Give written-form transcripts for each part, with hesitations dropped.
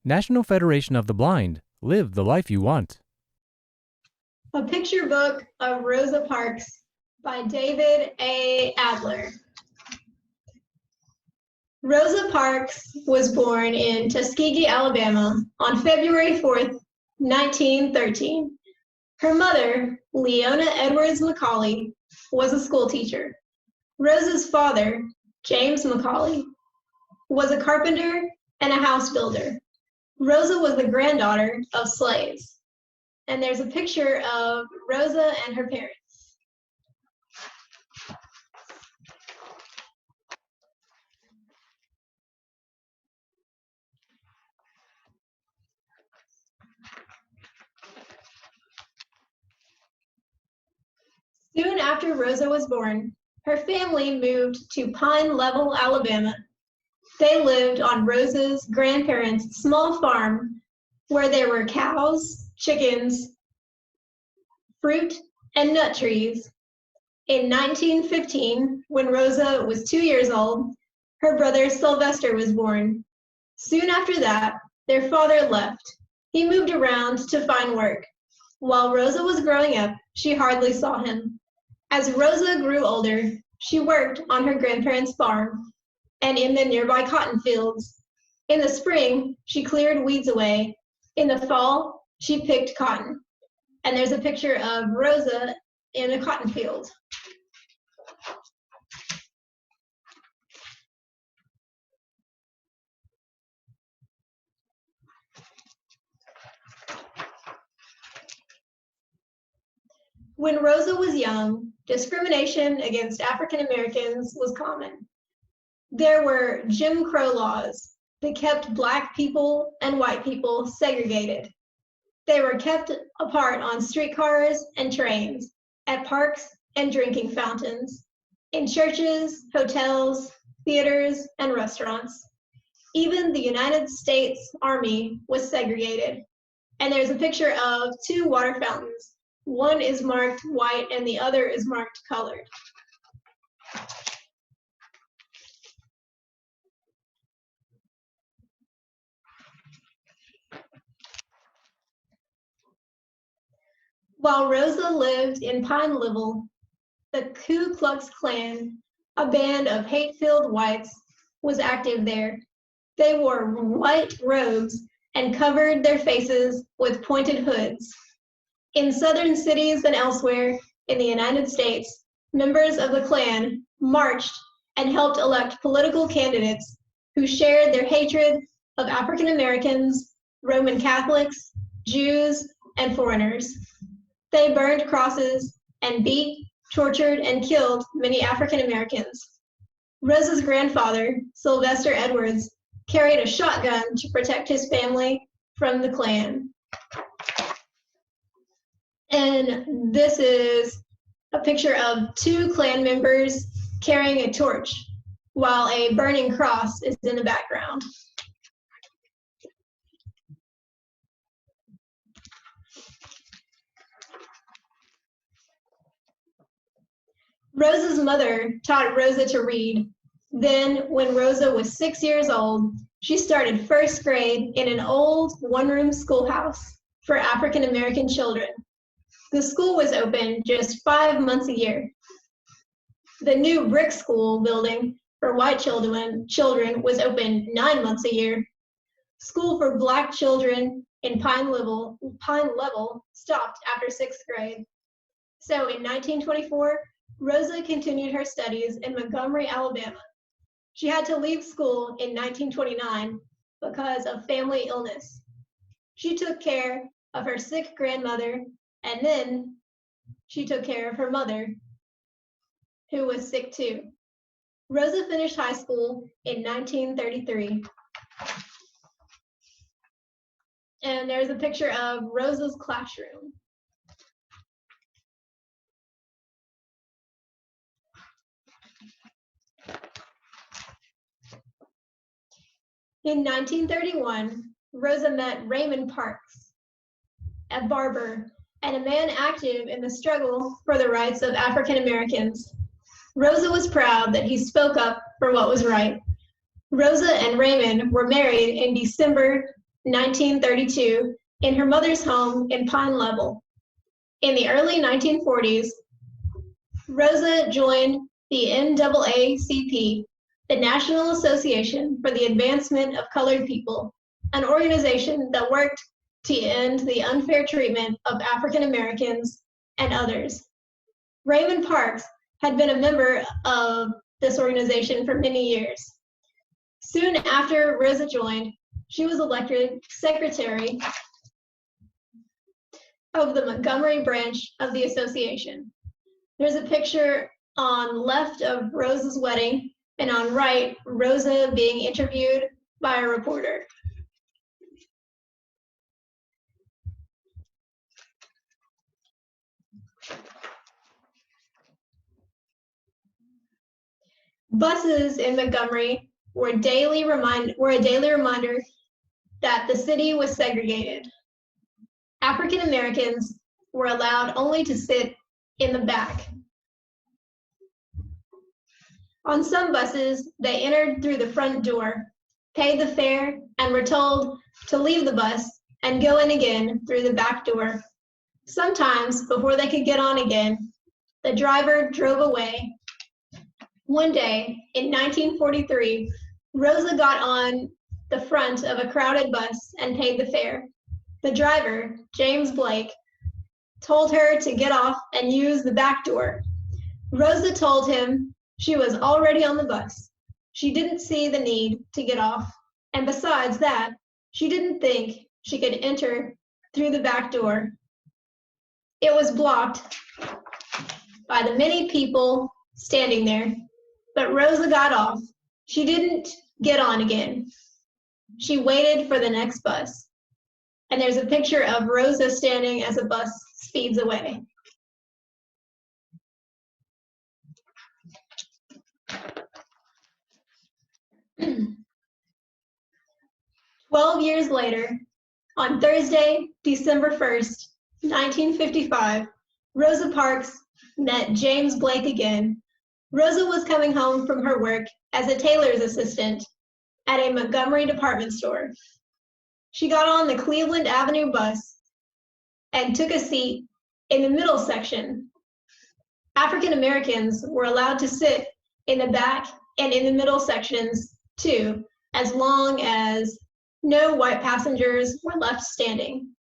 National Federation of the Blind. Live the life you want. A picture book of Rosa Parks by David A. Adler. Rosa Parks was born in Tuskegee, Alabama on February 4th, 1913. Her mother, Leona Edwards Macaulay, was a school teacher. Rosa's father, James Macaulay, was a carpenter and a house builder. Rosa was the granddaughter of slaves. And there's a picture of Rosa and her parents. Soon after Rosa was born, her family moved to Pine Level, Alabama. They lived on Rosa's grandparents' small farm where there were cows, chickens, fruit, and nut trees. In 1915, when Rosa was 2 years old, her brother Sylvester was born. Soon after that, their father left. He moved around to find work. While Rosa was growing up, she hardly saw him. As Rosa grew older, she worked on her grandparents' farm and in the nearby cotton fields. In the spring, she cleared weeds away. In the fall, she picked cotton. And there's a picture of Rosa in a cotton field. When Rosa was young, discrimination against African Americans was common. There were Jim Crow laws that kept Black people and white people segregated. They were kept apart on streetcars and trains, at parks and drinking fountains, in churches, hotels, theaters, and restaurants. Even the United States Army was segregated. And there's a picture of two water fountains. One is marked white and the other is marked colored. While Rosa lived in Pine Level, the Ku Klux Klan, a band of hate-filled whites, was active there. They wore white robes and covered their faces with pointed hoods. In southern cities and elsewhere in the United States, members of the Klan marched and helped elect political candidates who shared their hatred of African Americans, Roman Catholics, Jews, and foreigners. They burned crosses and beat, tortured, and killed many African Americans. Rosa's grandfather, Sylvester Edwards, carried a shotgun to protect his family from the Klan. And this is a picture of two Klan members carrying a torch while a burning cross is in the background. Rosa's mother taught Rosa to read. Then, when Rosa was 6 years old, she started first grade in an old one-room schoolhouse for African American children. The school was open just 5 months a year. The new brick school building for white children was open 9 months a year. School for Black children in Pine Level stopped after 6th grade. So in 1924, Rosa continued her studies in Montgomery, Alabama. She had to leave school in 1929 because of family illness. She took care of her sick grandmother, and then she took care of her mother, who was sick too. Rosa finished high school in 1933. And there's a picture of Rosa's classroom. In 1931, Rosa met Raymond Parks, a barber and a man active in the struggle for the rights of African Americans. Rosa was proud that he spoke up for what was right. Rosa and Raymond were married in December 1932, in her mother's home in Pine Level. In the early 1940s, Rosa joined the NAACP, the National Association for the Advancement of Colored People, an organization that worked to end the unfair treatment of African Americans and others. Raymond Parks had been a member of this organization for many years. Soon after Rosa joined, she was elected secretary of the Montgomery branch of the association. There's a picture on left of Rosa's wedding, and on right, Rosa being interviewed by a reporter. Buses in Montgomery were a daily reminder that the city was segregated. African Americans were allowed only to sit in the back. On some buses, they entered through the front door, paid the fare, and were told to leave the bus and go in again through the back door. Sometimes, before they could get on again, the driver drove away. One day, in 1943, Rosa got on the front of a crowded bus and paid the fare. The driver, James Blake, told her to get off and use the back door. Rosa told him she was already on the bus. She didn't see the need to get off, and besides that, she didn't think she could enter through the back door. It was blocked by the many people standing there, but Rosa got off. She didn't get on again. She waited for the next bus. And there's a picture of Rosa standing as a bus speeds away. "12 years later, on Thursday, December 1st, 1955, Rosa Parks met James Blake again. Rosa was coming home from her work as a tailor's assistant at a Montgomery department store. She got on the Cleveland Avenue bus and took a seat in the middle section. African Americans were allowed to sit in the back and in the middle sections too, as long as no white passengers were left standing.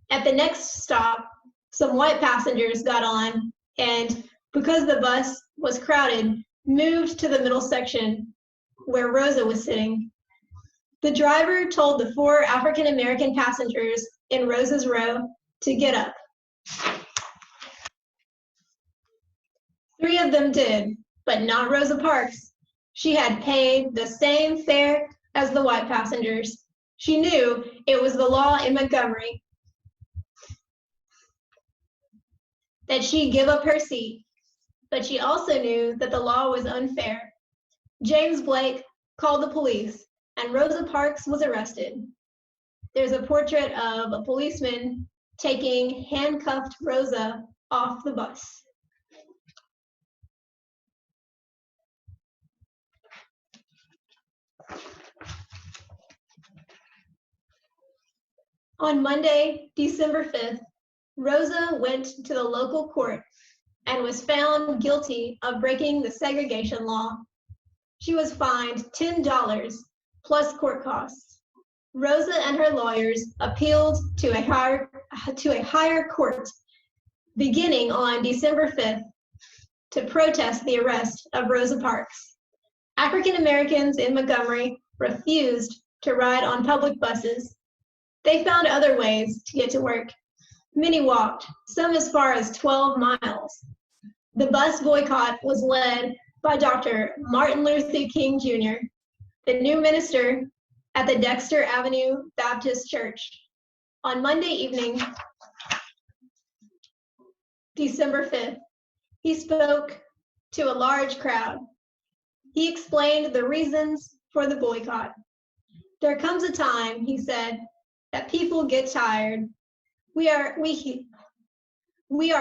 At the next stop, some white passengers got on and, because the bus was crowded, moved to the middle section where Rosa was sitting. The driver told the 4 African American passengers in Rosa's row to get up. 3 of them did, but not Rosa Parks. She had paid the same fare as the white passengers. She knew it was the law in Montgomery that she give up her seat, but she also knew that the law was unfair. James Blake called the police, and Rosa Parks was arrested. There's a portrait of a policeman taking handcuffed Rosa off the bus. On Monday, December 5th, Rosa went to the local court and was found guilty of breaking the segregation law. She was fined $10 plus court costs. Rosa and her lawyers appealed to a higher court beginning on December 5th to protest the arrest of Rosa Parks. African Americans in Montgomery refused to ride on public buses. They found other ways to get to work. Many walked, some as far as 12 miles. The bus boycott was led by Dr. Martin Luther King Jr., the new minister at the Dexter Avenue Baptist Church. On Monday evening, December 5th, he spoke to a large crowd. He explained the reasons for the boycott. "There comes a time," he said, "that people get tired. We are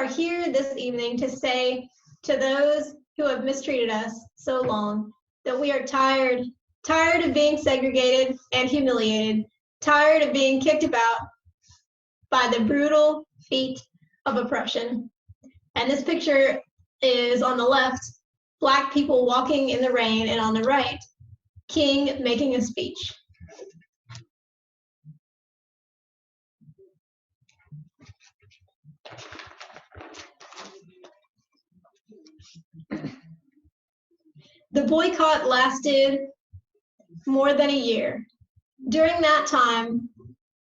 here this evening to say to those who have mistreated us so long that we are tired of being segregated and humiliated, tired of being kicked about by the brutal feet of oppression. And this picture is on the left, Black people walking in the rain, and on the right, King making a speech. The boycott lasted more than a year. During that time,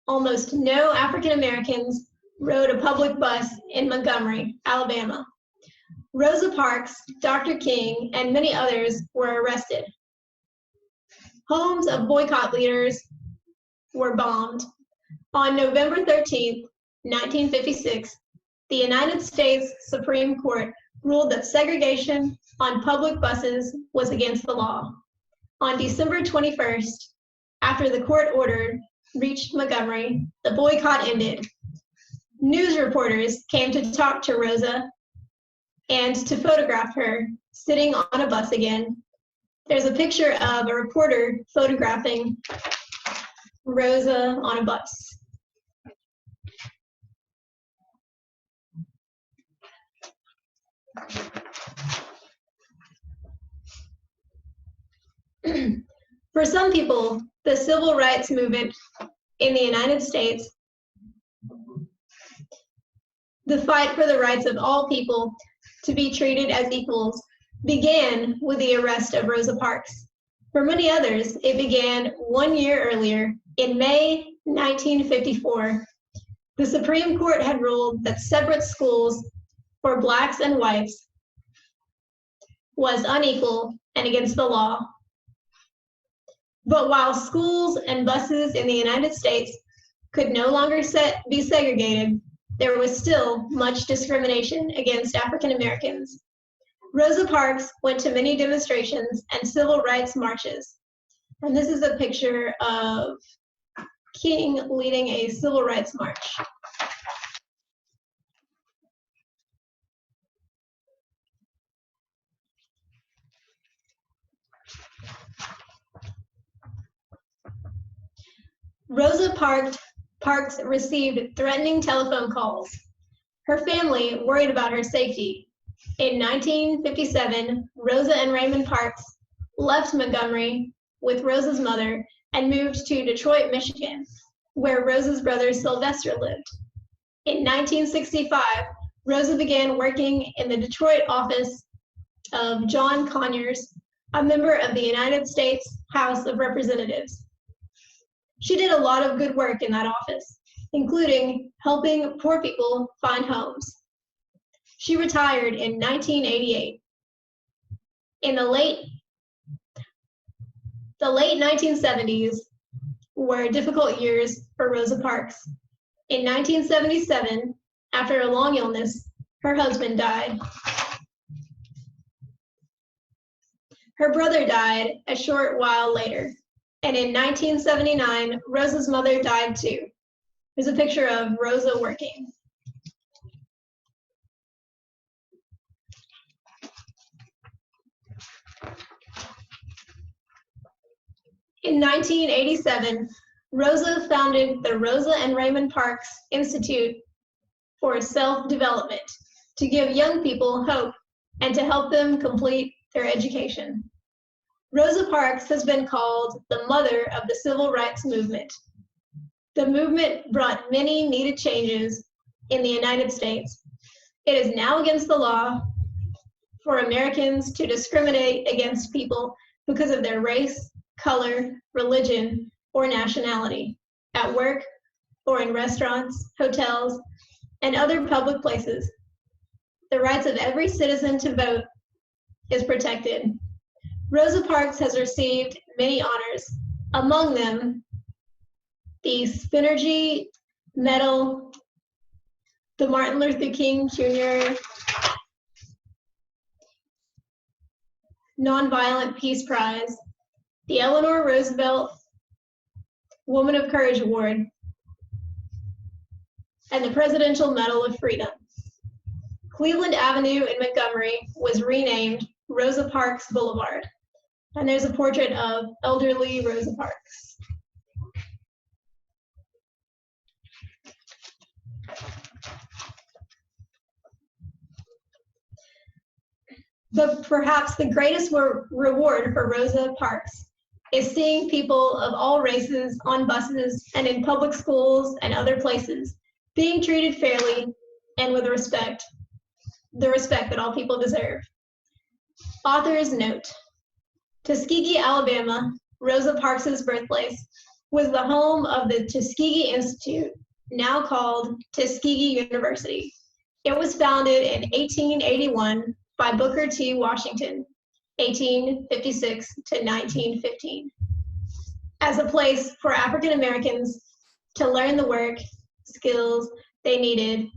almost no African Americans rode a public bus in Montgomery, Alabama. Rosa Parks, Dr. King, and many others were arrested. Homes of boycott leaders were bombed. On November 13, 1956, the United States Supreme Court ruled that segregation on public buses was against the law. On December 21st, after the court order reached Montgomery, the boycott ended. News reporters came to talk to Rosa and to photograph her sitting on a bus again. There's a picture of a reporter photographing Rosa on a bus. For some people, the civil rights movement in the United States, the fight for the rights of all people to be treated as equals, began with the arrest of Rosa Parks. For many others, it began 1 year earlier, in May 1954. The Supreme Court had ruled that separate schools for Blacks and whites was unequal and against the law. But while schools and buses in the United States could no longer be segregated, there was still much discrimination against African Americans. Rosa Parks went to many demonstrations and civil rights marches. And this is a picture of King leading a civil rights march. Rosa Parks received threatening telephone calls. Her family worried about her safety. In 1957, Rosa and Raymond Parks left Montgomery with Rosa's mother and moved to Detroit, Michigan, where Rosa's brother Sylvester lived. In 1965, Rosa began working in the Detroit office of John Conyers, a member of the United States House of Representatives. She did a lot of good work in that office, including helping poor people find homes. She retired in 1988. In the late 1970s were difficult years for Rosa Parks. In 1977, after a long illness, her husband died. Her brother died a short while later. And in 1979, Rosa's mother died too. There's a picture of Rosa working. In 1987, Rosa founded the Rosa and Raymond Parks Institute for Self-Development to give young people hope and to help them complete their education. Rosa Parks has been called the mother of the civil rights movement. The movement brought many needed changes in the United States. It is now against the law for Americans to discriminate against people because of their race, color, religion, or nationality, at work or in restaurants, hotels, and other public places. The rights of every citizen to vote is protected. Rosa Parks has received many honors, among them the Spinergy Medal, the Martin Luther King Jr. Nonviolent Peace Prize, the Eleanor Roosevelt Woman of Courage Award, and the Presidential Medal of Freedom. Cleveland Avenue in Montgomery was renamed Rosa Parks Boulevard, and there's a portrait of elderly Rosa Parks. But perhaps the greatest reward for Rosa Parks is seeing people of all races on buses and in public schools and other places being treated fairly and with respect, the respect that all people deserve. Author's note: Tuskegee, Alabama, Rosa Parks' birthplace, was the home of the Tuskegee Institute, now called Tuskegee University. It was founded in 1881 by Booker T. Washington, 1856 to 1915, as a place for African Americans to learn the work, skills they needed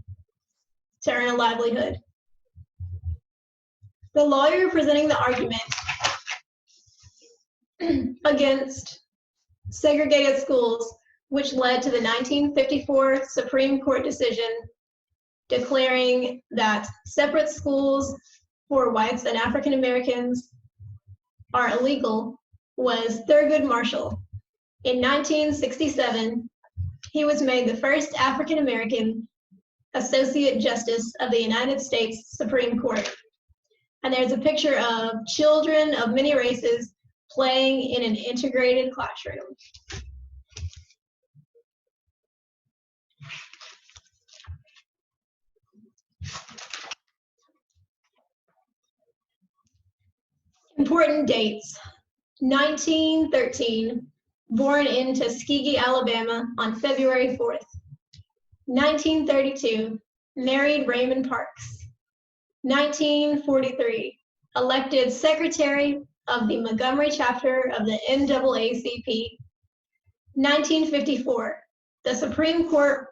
to earn a livelihood. The lawyer presenting the argument against segregated schools, which led to the 1954 Supreme Court decision declaring that separate schools for whites and African Americans are illegal, was Thurgood Marshall. In 1967, he was made the first African American Associate Justice of the United States Supreme Court. And there's a picture of children of many races playing in an integrated classroom. Important dates: 1913, born in Tuskegee, Alabama on February 4th. 1932, married Raymond Parks. 1943, elected secretary of the Montgomery chapter of the NAACP. 1954, the Supreme Court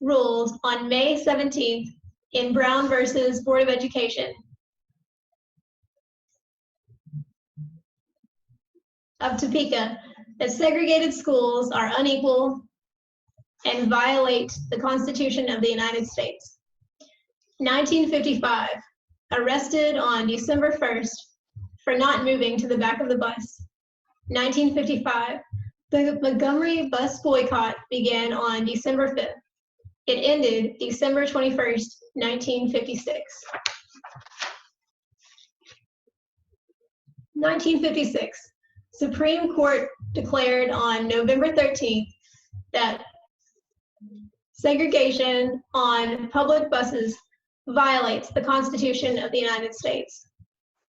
ruled on May 17th in Brown versus Board of Education of Topeka that segregated schools are unequal and violate the Constitution of the United States. 1955, arrested on December 1st for not moving to the back of the bus. 1955, the Montgomery bus boycott began on December 5th. It ended December 21st, 1956. 1956, Supreme Court declared on November 13th that segregation on public buses violates the Constitution of the United States.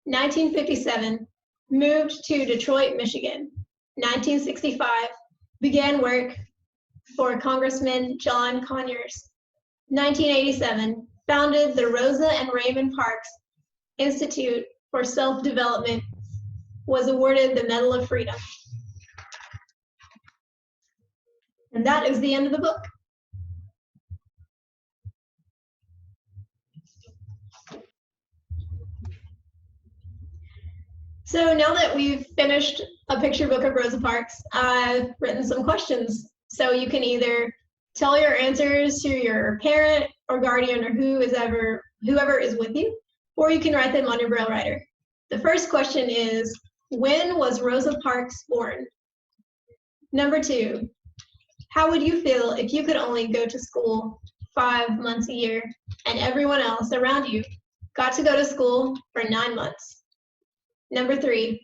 1957, moved to Detroit, Michigan. 1965, began work for Congressman John Conyers. 1987, founded the Rosa and Raymond Parks Institute for Self-Development, was awarded the Medal of Freedom. And that is the end of the book. So now that we've finished a picture book of Rosa Parks, I've written some questions. So you can either tell your answers to your parent or guardian or whoever is with you, or you can write them on your Braille writer. The first question is, when was Rosa Parks born? Number 2, how would you feel if you could only go to school 5 months a year and everyone else around you got to go to school for 9 months? Number 3,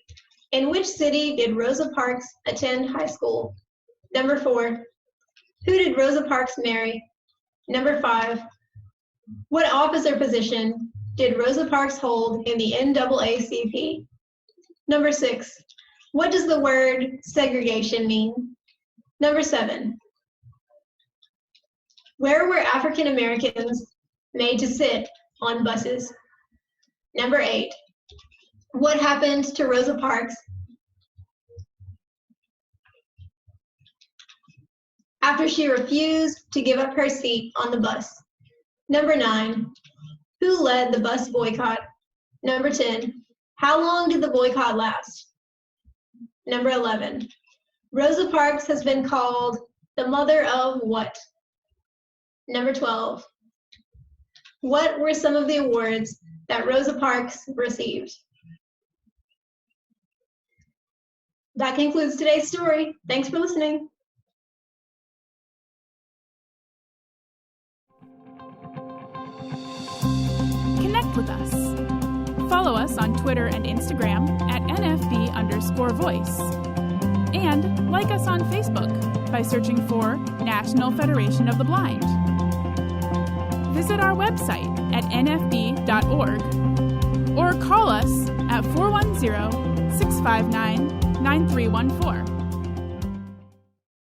in which city did Rosa Parks attend high school? Number 4, who did Rosa Parks marry? Number 5, what office or position did Rosa Parks hold in the NAACP? Number 6, what does the word segregation mean? Number 7, where were African Americans made to sit on buses? Number 8, what happened to Rosa Parks after she refused to give up her seat on the bus? Number 9, who led the bus boycott? Number 10, how long did the boycott last? Number 11, Rosa Parks has been called the mother of what? Number 12, what were some of the awards that Rosa Parks received? That concludes today's story. Thanks for listening. connect with us. Follow us on Twitter and Instagram at NFB_voice. And like us on Facebook by searching for National Federation of the Blind. Visit our website at nfb.org or call us at 410-659-9314.